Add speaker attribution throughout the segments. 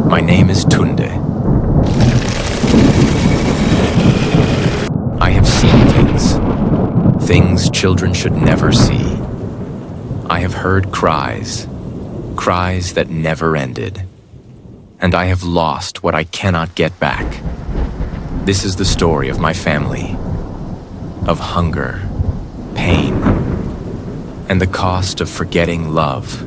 Speaker 1: My name is Tunde. I have seen things children should never see. I have heard cries that never ended. And I have lost what I cannot get back. This is the story of my family, of hunger, pain, and the cost of forgetting love.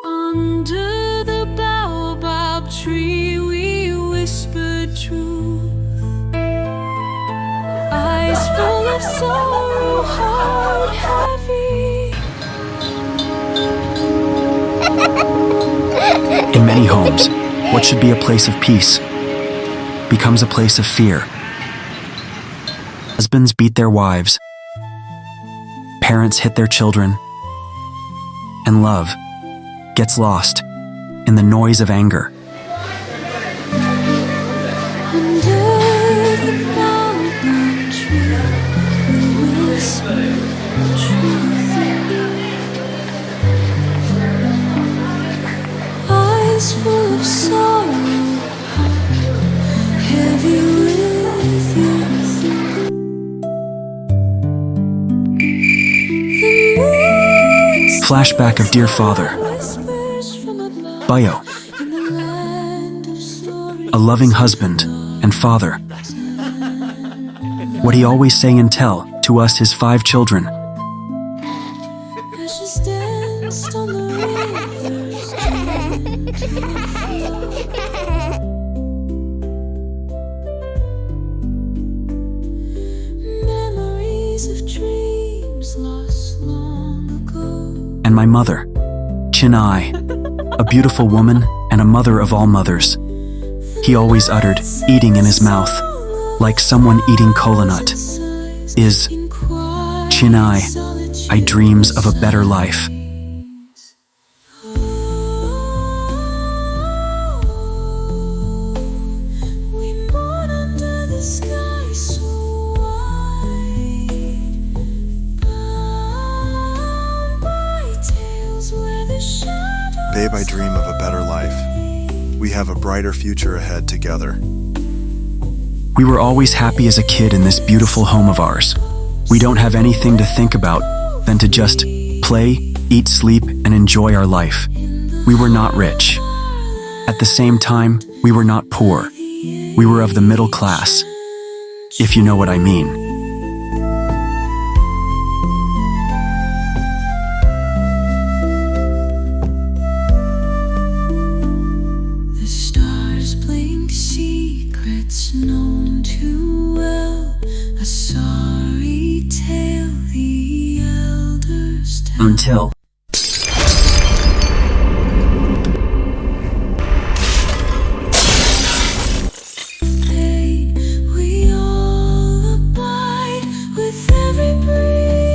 Speaker 2: Under the baobab tree we whispered truth. Eyes full of sorrow, heart heavy.
Speaker 3: In many homes, what should be a place of peace becomes a place of fear. Husbands beat their wives, parents hit their children, and love gets lost in the noise of anger.
Speaker 2: Under the baobab tree we whispered truth. Eyes full of sorrow, heavy with youth. The moon
Speaker 3: Flashback of dear father,
Speaker 2: whispers from above.
Speaker 3: Bayo,
Speaker 2: In the land of stories,
Speaker 3: a loving husband and father. What he always say and tell to us, his 5 children.
Speaker 2: ashes danced on the river's gentle flow. Memories of dreams lost long ago.
Speaker 3: And my mother, Chineye, a beautiful woman and a mother of all mothers. He always uttered, eating in his mouth, like someone eating cola nut, is, Chineye, I dreams of a better life.
Speaker 2: We mourn under the sky so wide, bound by tales where the shadows.
Speaker 4: Babe, I dream of a better life. We have a brighter future ahead together.
Speaker 3: We were always happy as a kid in this beautiful home of ours. We don't have anything to think about than to just play, eat, sleep, and enjoy our life. We were not rich. At the same time, we were not poor. We were of the middle class, if you know what I mean.
Speaker 2: The stars blink secrets known too well. A sorry tale the elders tell.
Speaker 3: Until
Speaker 2: We all abide with every breeze.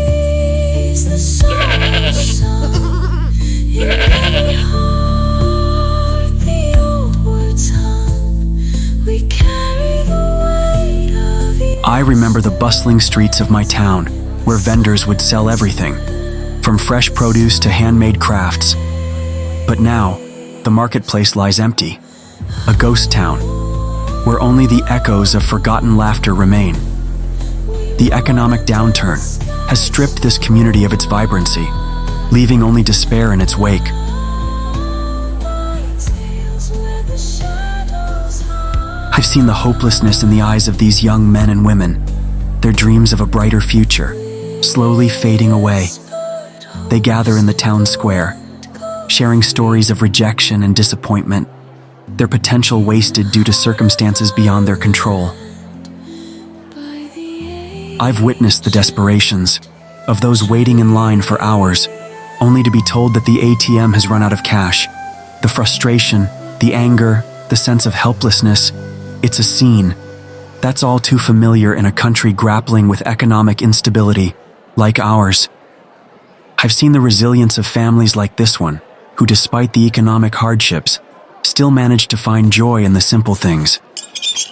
Speaker 3: I remember the bustling streets of my town, where vendors would sell everything, from fresh produce to handmade crafts. But now, the marketplace lies empty, a ghost town, where only the echoes of forgotten laughter remain. The economic downturn has stripped this community of its vibrancy, leaving only despair in its wake. I've seen the hopelessness in the eyes of these young men and women, their dreams of a brighter future, slowly fading away. They gather in the town square, sharing stories of rejection and disappointment, their potential wasted due to circumstances beyond their control. I've witnessed the desperations of those waiting in line for hours, only to be told that the ATM has run out of cash. The frustration, the anger, the sense of helplessness, it's a scene that's all too familiar in a country grappling with economic instability like ours. I've seen the resilience of families like this one, who despite the economic hardships, still manage to find joy in the simple things.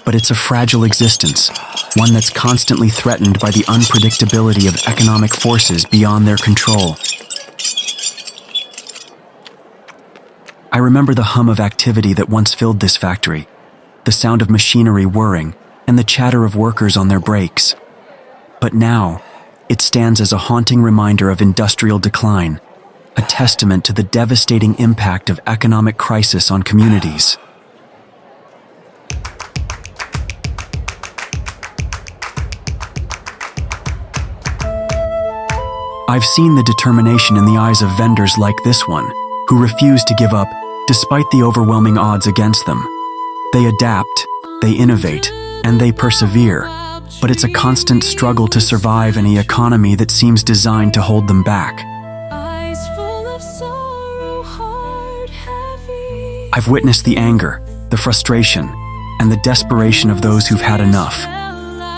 Speaker 3: But it's a fragile existence, one that's constantly threatened by the unpredictability of economic forces beyond their control. I remember the hum of activity that once filled this factory, the sound of machinery whirring, and the chatter of workers on their breaks. But now, it stands as a haunting reminder of industrial decline, a testament to the devastating impact of economic crisis on communities. I've seen the determination in the eyes of vendors like this one, who refuse to give up despite the overwhelming odds against them. They adapt, they innovate, and they persevere, but it's a constant struggle to survive in an economy that seems designed to hold them back. I've witnessed the anger, the frustration, and the desperation of those who've had enough.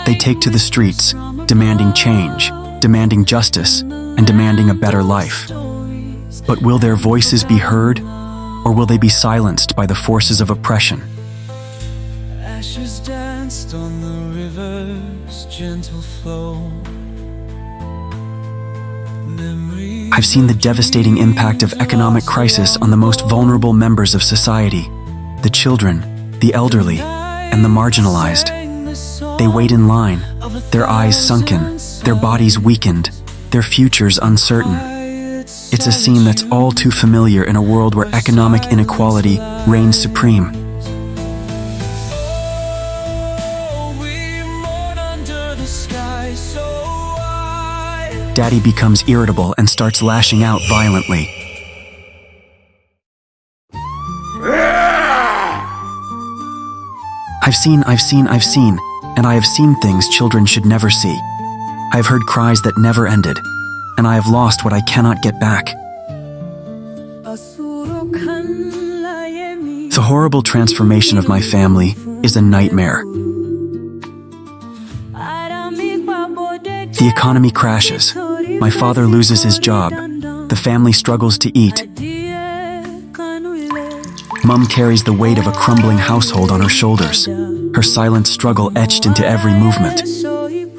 Speaker 3: They take to the streets, demanding change, demanding justice, and demanding a better life. But will their voices be heard, or will they be silenced by the forces of oppression?
Speaker 2: Ashes danced on the river's gentle flow.
Speaker 3: I've seen the devastating impact of economic crisis on the most vulnerable members of society, the children, the elderly, and the marginalized. They wait in line, their eyes sunken, their bodies weakened, their futures uncertain. It's a scene that's all too familiar in a world where economic inequality reigns supreme. Daddy becomes irritable and starts lashing out violently. I've seen, and I have seen things children should never see. I have heard cries that never ended, and I have lost what I cannot get back. The horrible transformation of my family is a nightmare. The economy crashes. My father loses his job. The family struggles to eat. Mum carries the weight of a crumbling household on her shoulders, her silent struggle etched into every movement.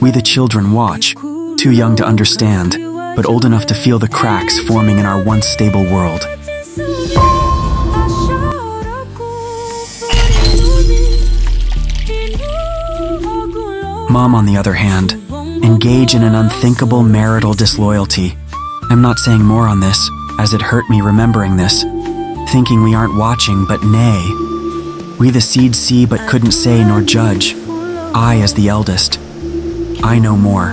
Speaker 3: We the children watch, too young to understand, but old enough to feel the cracks forming in our once stable world. Mom, on the other hand, engage in an unthinkable marital disloyalty. I'm not saying more on this, as it hurt me remembering this, thinking we aren't watching, but nay. We the seed see but couldn't say nor judge. I, as the eldest, I know more.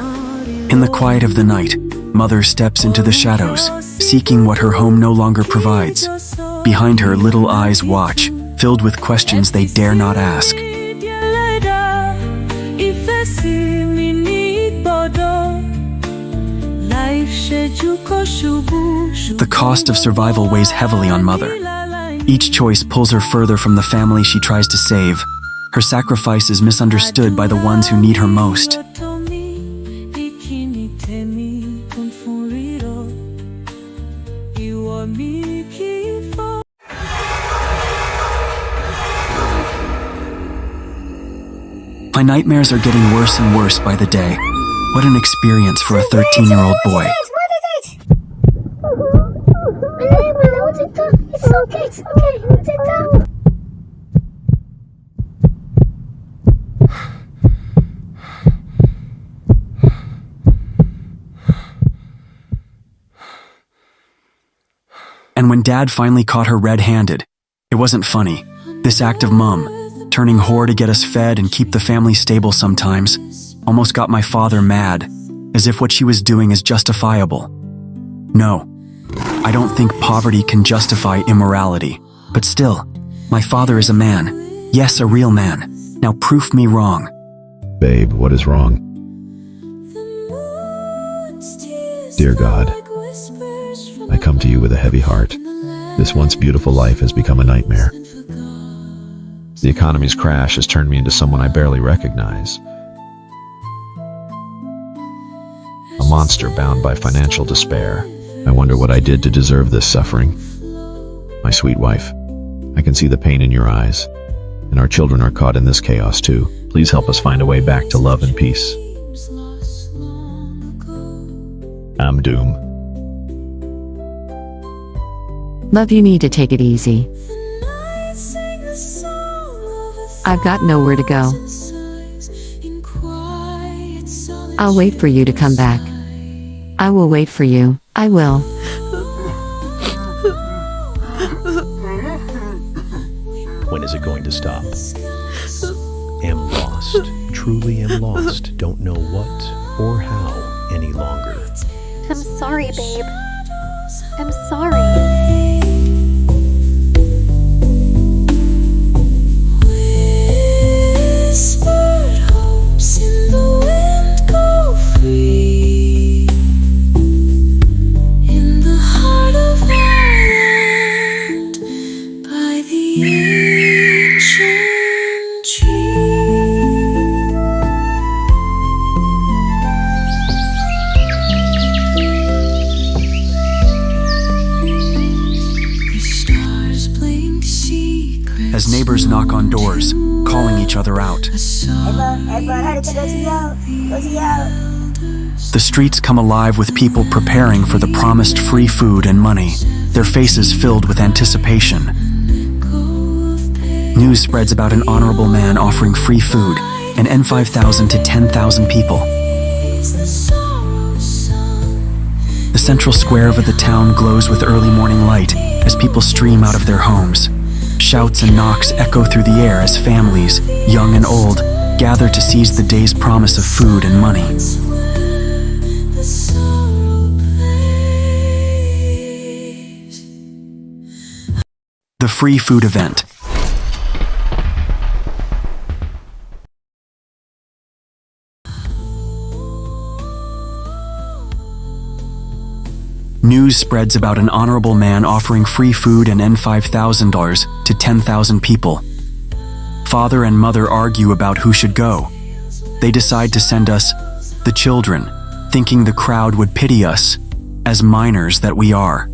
Speaker 3: In the quiet of the night, mother steps into the shadows, seeking what her home no longer provides. Behind her, little eyes watch, filled with questions they dare not ask. The cost of survival weighs heavily on mother. Each choice pulls her further from the family she tries to save. Her sacrifice is misunderstood by the ones who need her most. My nightmares are getting worse and worse by the day. What an experience for a 13-year-old boy.
Speaker 5: It's okay.
Speaker 3: And when Dad finally caught her red-handed, it wasn't funny. This act of Mum, turning whore to get us fed and keep the family stable sometimes, almost got my father mad, as if what she was doing is justifiable. No, I don't think poverty can justify immorality. But still, my father is a man. Yes, a real man. Now prove me wrong.
Speaker 6: Babe, what is wrong? Dear God, I come to you with a heavy heart. This once beautiful life has become a nightmare. The economy's crash has turned me into someone I barely recognize. A monster bound by financial despair. I wonder what I did to deserve this suffering. My sweet wife, I can see the pain in your eyes, and our children are caught in this chaos too. Please help us find a way back to love and peace. I'm doomed.
Speaker 7: Love, you need to take it easy. I've got nowhere to go. I'll wait for you to come back. I will wait for you. I will.
Speaker 8: When is it going to stop? Am lost, truly am lost, don't know what or how any longer.
Speaker 5: I'm sorry, babe. I'm sorry.
Speaker 3: As neighbors knock on doors, calling each other out. The streets come alive with people preparing for the promised free food and money, their faces filled with anticipation. News spreads about an honorable man offering free food and N5,000 to 10,000 people. The central square of the town glows with early morning light as people stream out of their homes. Shouts and knocks echo through the air as families, young and old, gather to seize the day's promise of food and money. The free food event. News spreads about an honorable man offering free food and N5,000 to 10,000 people. Father and mother argue about who should go. They decide to send us, the children, thinking the crowd would pity us, as minors that we are.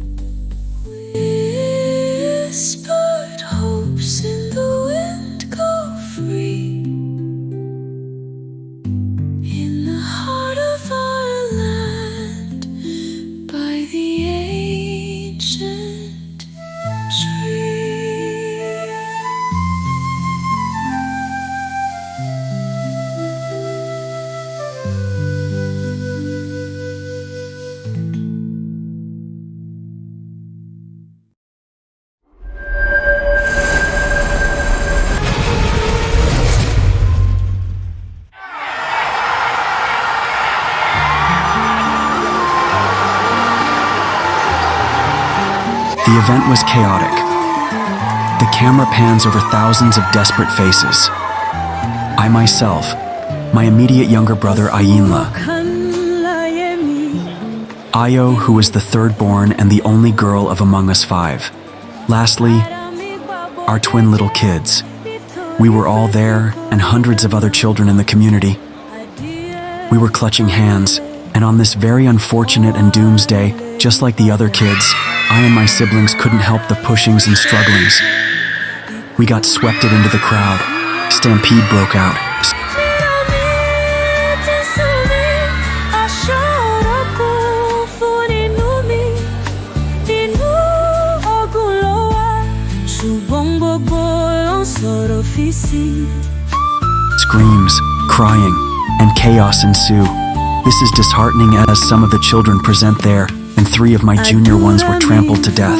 Speaker 3: The event was chaotic. The camera pans over thousands of desperate faces. I myself, my immediate younger brother Ayinla, Ayo, who was the third born and the only girl of among us five. Lastly, our twin little kids. We were all there, and hundreds of other children in the community. We were clutching hands, and on this very unfortunate and doomsday, just like the other kids, I and my siblings couldn't help the pushings and strugglings. We got swept into the crowd. Stampede broke out. Screams, crying, and chaos ensue. This is disheartening as some of the children present there, and 3 of my junior ones were trampled to death.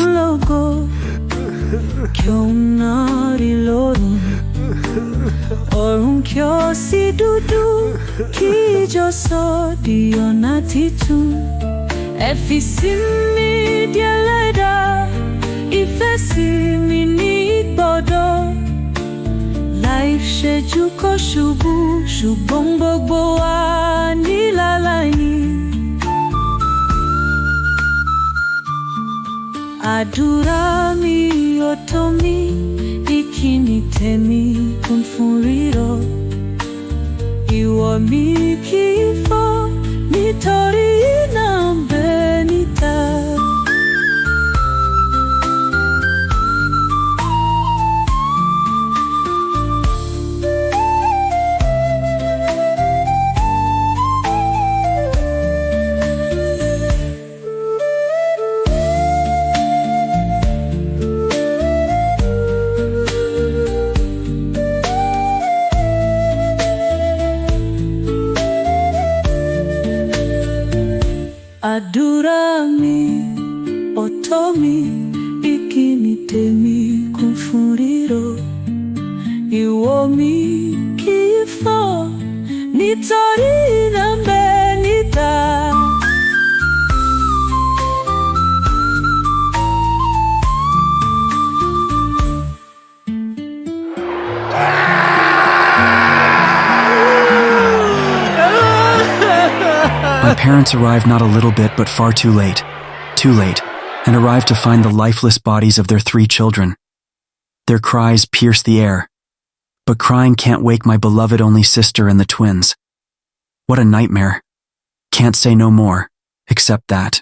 Speaker 2: Life ṣẹ́jú kó ṣubú ṣùgbọ́n gbogbo wa nílàlàyé. Àdúrà mi ò tó mi, ìkíni tèmi kún fún rírọ̀. Ìwọ mi kì í fọ́ nítorí iná ń bẹ níta. Àdúrà mi ò tó mi, ìkíni tèmi kún fún rírọ̀. Ìwọ mi kì í fọ́ nítorí iná ń bẹ níta.
Speaker 3: My parents arrived not a little bit but far too late, and arrived to find the lifeless bodies of their 3 children. Their cries pierce the air, but crying can't wake my beloved only sister and the twins. What a nightmare. Can't say no more, except that.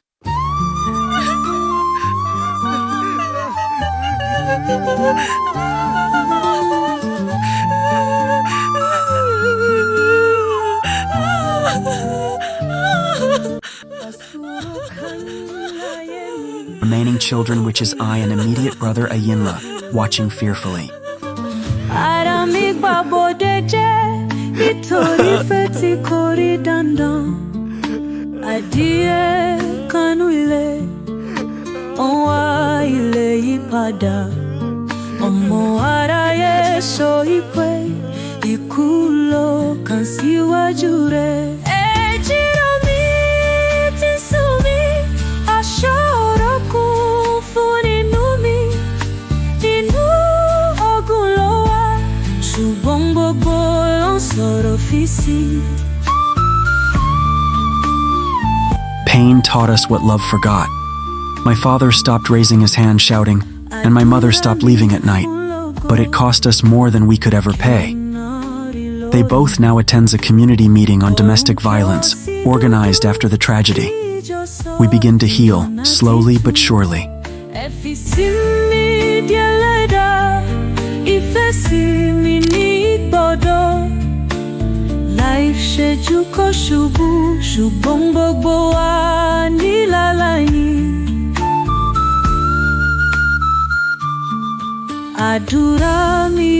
Speaker 3: Remaining children, which is I and immediate brother Ayinla, watching fearfully.
Speaker 2: Ara mi gbàbọ̀dé jẹ́ nítorí ìfẹ́ tí kò rí dandan. Adìẹ kanú ilé, ó ń wá ilé yí padà. Ọmọ aráyé sọ ìpè ikú ló kàn síwájú rẹ̀. Ẹ̀jìnà mi ti sùn mí, aṣọ ọ̀rọ̀ kún fún inú mi. Inú ogun ló wà, ṣùgbọ́n gbogbo ló ń sọ̀rọ̀ fi sí.
Speaker 3: Pain taught us what love forgot. My father stopped raising his hand shouting, and my mother stopped leaving at night, but it cost us more than we could ever pay. They both now attends a community meeting on domestic violence, organized after the tragedy. We begin to heal, slowly but surely.
Speaker 2: Life ṣẹ́jú kó ṣubú ṣùgbọ́n gbogbo wa nílàlàyé. Àdúrà mi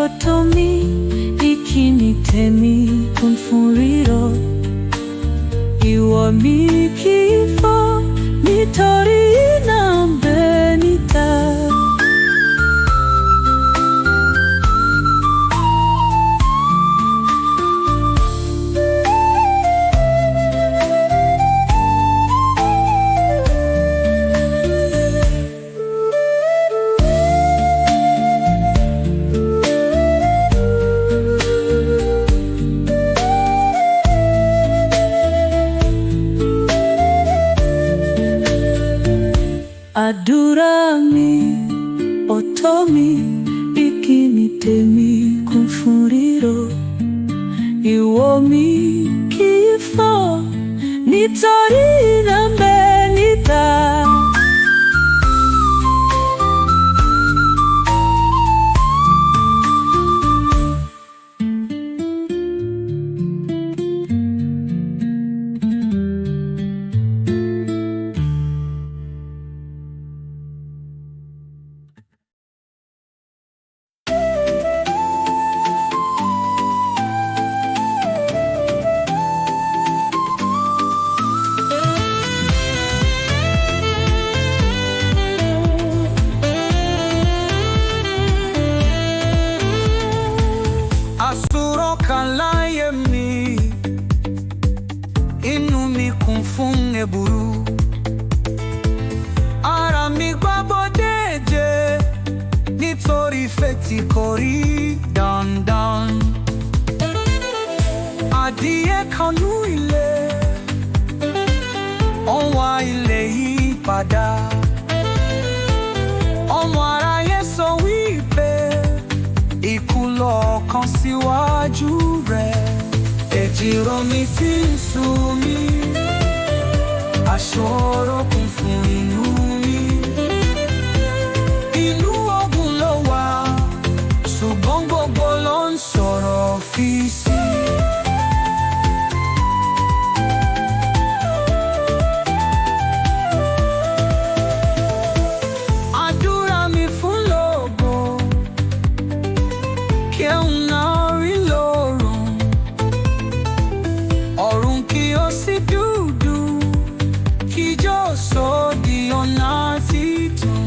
Speaker 2: ò tó mi, ìkíni tèmi kún fún rírọ̀. Ìwọ mi kì í fọ́ nítorí iná ń bẹ níta. Àdúrà mi ò tó mi, ìkíni tèmi kún fún rírọ̀. Ìwọ mi kì í fọ́ nítorí iná ń bẹ níta. kún fún ẹ̀bùrú. Ara mi gbàbọ̀dé jẹ́ nítorí ìfẹ́ tí kò rí dandan. Adìẹ kanú ilé, ó ń wá ilé yìí padà. Ọmọ aráyé sọ wípé ikú lọ́kàn síwájú rẹ̀. Èjì romi tí ń sú mi, aṣọ́rọ̀ kún fún inú mi. Inú ogun ló wà, ṣùgbọ́n gbogbo ló ń sọ̀rọ̀ fi sí. Àdúrà mi fún lógo, kí òun náà rí lórun. Ọ̀run kí ó sì dúdú, kíjọ́ sọ di ọ̀nà títun.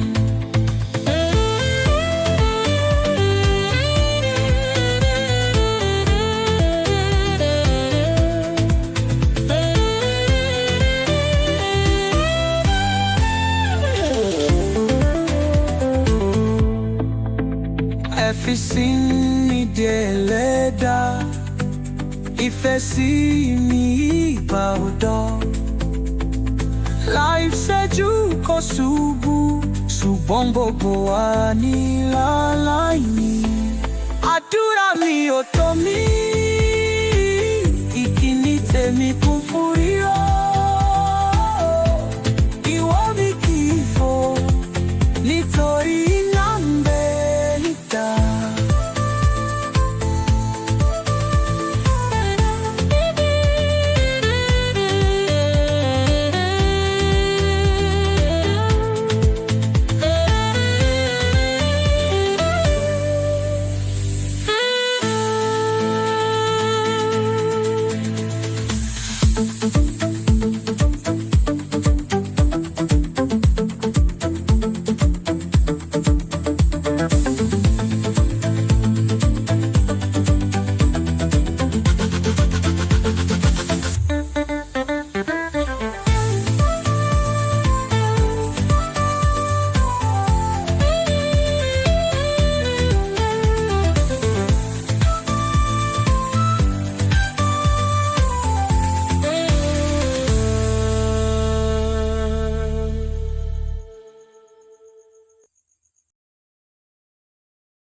Speaker 2: Ẹ fi sí mi délẹ́dá, ìfẹ́ sí mi ìgbà ọ̀dọ́. Láì ṣẹ́jú kò ṣubú, ṣùgbọ́n gbogbo wa ní láláì ní. Àdúrà mi ò tó mi, ìkíni tèmi